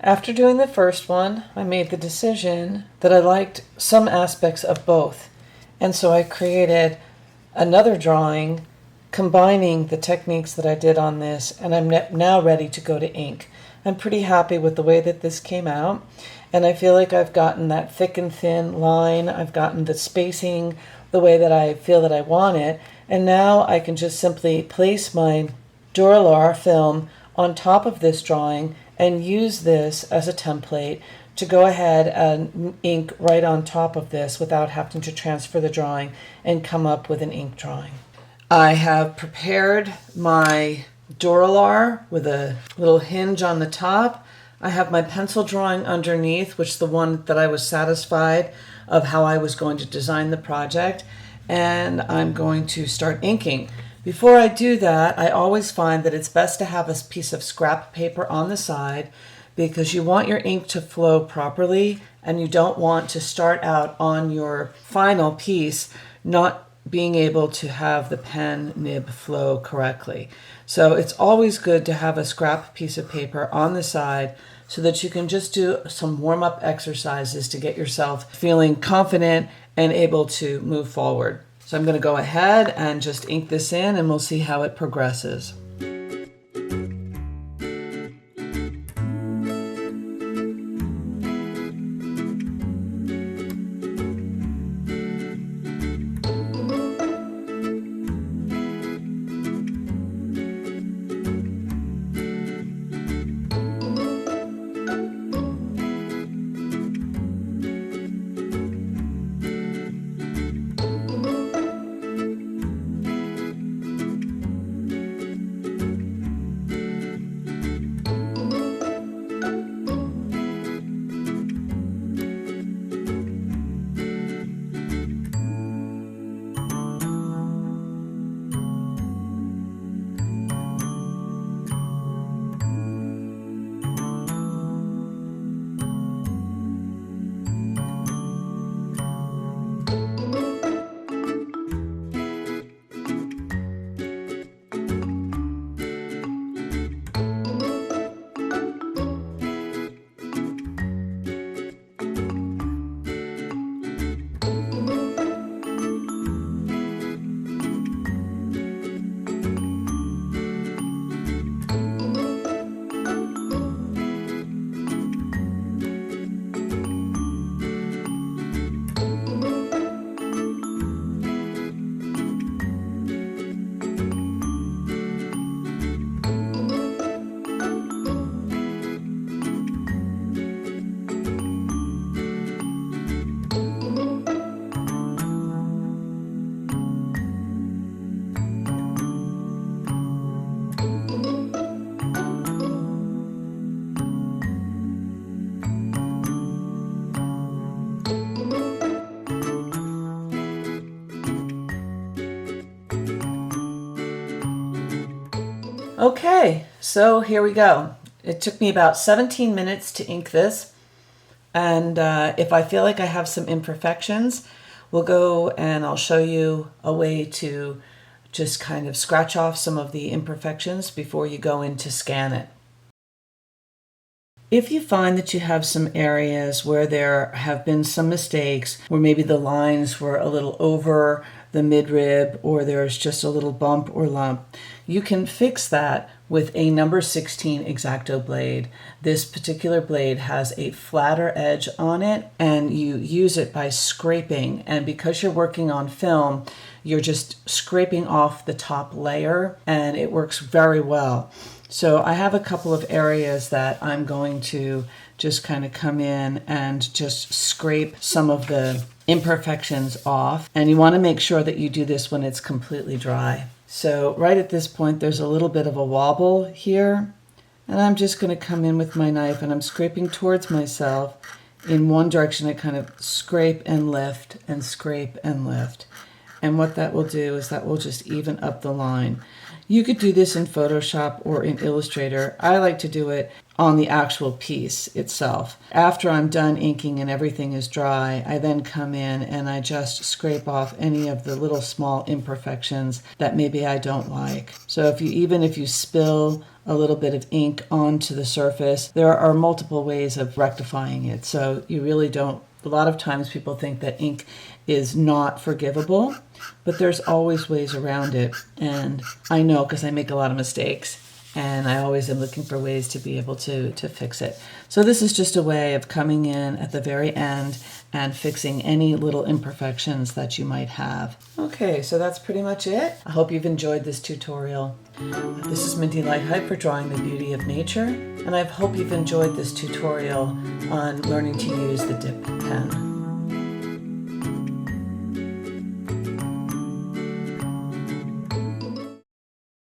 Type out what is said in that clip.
After doing the first one, I made the decision that I liked some aspects of both. And so I created another drawing combining the techniques that I did on this, and I'm now ready to go to ink. I'm pretty happy with the way that this came out, and I feel like I've gotten that thick and thin line. I've gotten the spacing the way that I feel that I want it, and now I can just simply place my Duralar film on top of this drawing and use this as a template to go ahead and ink right on top of this without having to transfer the drawing and come up with an ink drawing. I have prepared my Duralar with a little hinge on the top. I have my pencil drawing underneath, which is the one that I was satisfied of how I was going to design the project, and I'm going to start inking. Before I do that, I always find that it's best to have a piece of scrap paper on the side because you want your ink to flow properly and you don't want to start out on your final piece not being able to have the pen nib flow correctly. So it's always good to have a scrap piece of paper on the side so that you can just do some warm-up exercises to get yourself feeling confident and able to move forward. So I'm going to go ahead and just ink this in and we'll see how it progresses. Okay, so here we go. It took me about 17 minutes to ink this, and if I feel like I have some imperfections, we'll go and I'll show you a way to just kind of scratch off some of the imperfections before you go in to scan it. If you find that you have some areas where there have been some mistakes, where maybe the lines were a little over the midrib or there's just a little bump or lump, you can fix that with a number 16 X-Acto blade. This particular blade has a flatter edge on it and you use it by scraping, and because you're working on film, you're just scraping off the top layer and it works very well. So I have a couple of areas that I'm going to just kind of come in and just scrape some of the imperfections off. And you want to make sure that you do this when it's completely dry. So right at this point, there's a little bit of a wobble here. And I'm just going to come in with my knife and I'm scraping towards myself in one direction. I kind of scrape and lift and scrape and lift. And what that will do is that will just even up the line. You could do this in Photoshop or in Illustrator. I like to do it on the actual piece itself. After I'm done inking and everything is dry, I then come in and I just scrape off any of the little small imperfections that maybe I don't like. So even if you spill a little bit of ink onto the surface. There are multiple ways of rectifying it. So you really don't, a lot of times people think that ink is not forgivable, but there's always ways around it. And I know because I make a lot of mistakes, and I always am looking for ways to be able to fix it. So this is just a way of coming in at the very end and fixing any little imperfections that you might have. Okay, so that's pretty much it. I hope you've enjoyed this tutorial. This is Mindy Lightheart for Drawing the Beauty of Nature, and I hope you've enjoyed this tutorial on learning to use the dip pen.